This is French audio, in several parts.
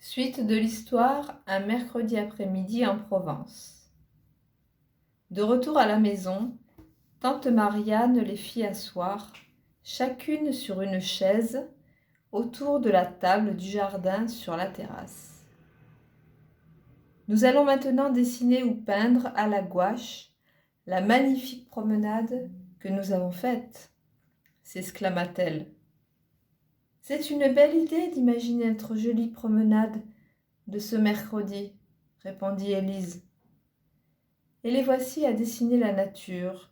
Suite de l'histoire, un mercredi après-midi en Provence. De retour à la maison, tante Marianne les fit asseoir, chacune sur une chaise, autour de la table du jardin sur la terrasse. Nous allons maintenant dessiner ou peindre à la gouache la magnifique promenade que nous avons faite, s'exclama-t-elle. C'est une belle idée d'imaginer notre jolie promenade de ce mercredi, répondit Élise. Et les voici à dessiner la nature,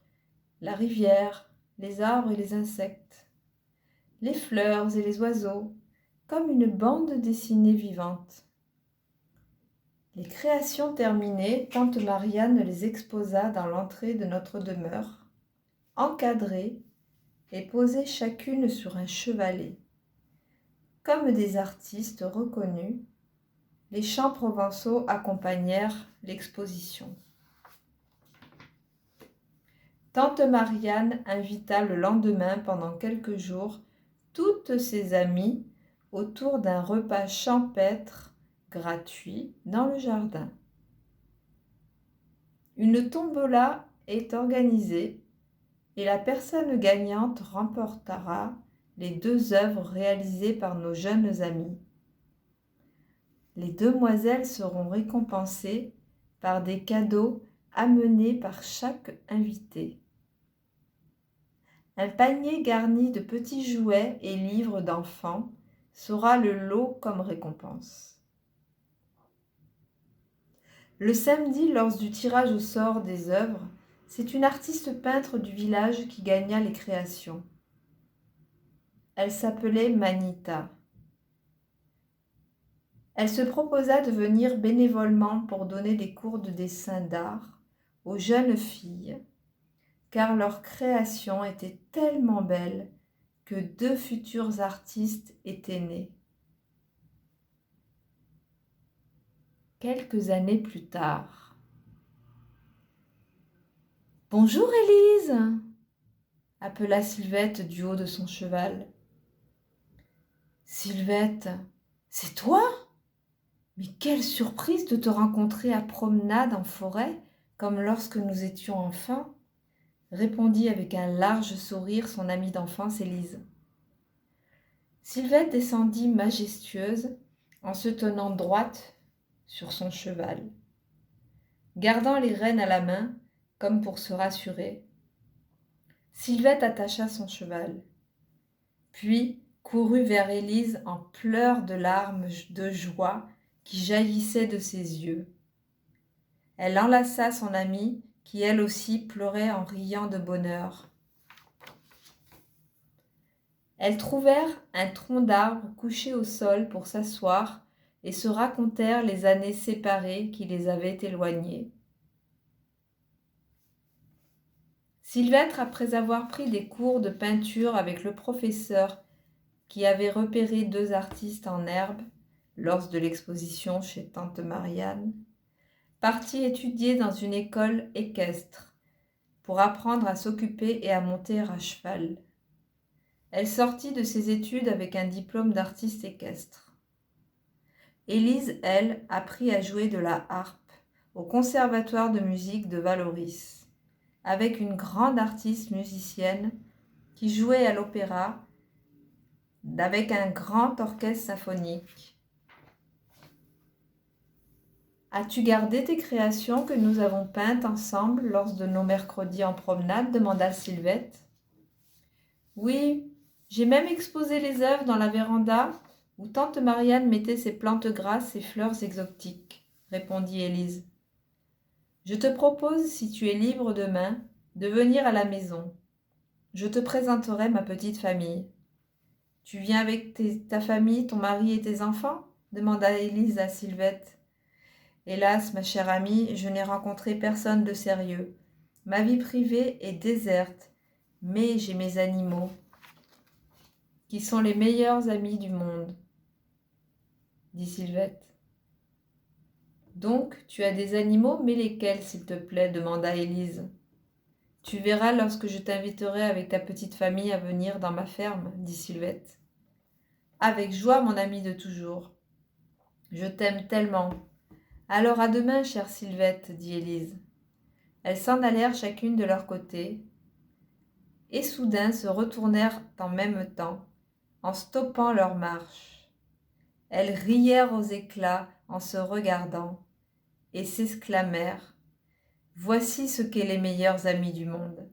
la rivière, les arbres et les insectes, les fleurs et les oiseaux, comme une bande dessinée vivante. Les créations terminées, tante Marianne les exposa dans l'entrée de notre demeure, encadrées et posées chacune sur un chevalet. Comme des artistes reconnus, les chants provençaux accompagnèrent l'exposition. Tante Marianne invita le lendemain pendant quelques jours toutes ses amies autour d'un repas champêtre gratuit dans le jardin. Une tombola est organisée et la personne gagnante remportera les 2 œuvres réalisées par nos jeunes amies. Les demoiselles seront récompensées par des cadeaux amenés par chaque invité. Un panier garni de petits jouets et livres d'enfants sera le lot comme récompense. Le samedi, lors du tirage au sort des œuvres, c'est une artiste peintre du village qui gagna les créations. Elle s'appelait Manita. Elle se proposa de venir bénévolement pour donner des cours de dessin d'art aux jeunes filles, car leur création était tellement belle que 2 futurs artistes étaient nés. Quelques années plus tard. « Bonjour Élise !» appela Sylvette du haut de son cheval. « Sylvette, c'est toi ? Mais quelle surprise de te rencontrer à promenade en forêt, comme lorsque nous étions enfants !» répondit avec un large sourire son amie d'enfance Élise. Sylvette descendit majestueuse en se tenant droite sur son cheval, gardant les rênes à la main comme pour se rassurer. Sylvette attacha son cheval, puis courut vers Élise en pleurs de larmes de joie qui jaillissaient de ses yeux. Elle enlaça son amie qui elle aussi pleurait en riant de bonheur. Elles trouvèrent un tronc d'arbre couché au sol pour s'asseoir et se racontèrent les années séparées qui les avaient éloignées. Sylvette, après avoir pris des cours de peinture avec le professeur qui avait repéré 2 artistes en herbe lors de l'exposition chez tante Marianne, partit étudier dans une école équestre pour apprendre à s'occuper et à monter à cheval. Elle sortit de ses études avec un diplôme d'artiste équestre. Élise, elle, apprit à jouer de la harpe au conservatoire de musique de Vallauris, avec une grande artiste musicienne qui jouait à l'opéra avec un grand orchestre symphonique. As-tu gardé tes créations que nous avons peintes ensemble lors de nos mercredis en promenade ? Demanda Sylvette. Oui, j'ai même exposé les œuvres dans la véranda où tante Marianne mettait ses plantes grasses et fleurs exotiques, répondit Élise. Je te propose, si tu es libre demain, de venir à la maison. Je te présenterai ma petite famille. Tu viens avec ta famille, ton mari et tes enfants ? Demanda Élise à Sylvette. Hélas, ma chère amie, je n'ai rencontré personne de sérieux. Ma vie privée est déserte, mais j'ai mes animaux, qui sont les meilleurs amis du monde, dit Sylvette. Donc, tu as des animaux, mais lesquels, s'il te plaît ? Demanda Élise. Tu verras lorsque je t'inviterai avec ta petite famille à venir dans ma ferme, dit Sylvette. Avec joie, mon ami de toujours. Je t'aime tellement. Alors à demain, chère Sylvette, dit Élise. Elles s'en allèrent chacune de leur côté, et soudain se retournèrent en même temps, en stoppant leur marche. Elles rièrent aux éclats en se regardant, et s'exclamèrent « Voici ce qu'est les meilleures amies du monde !»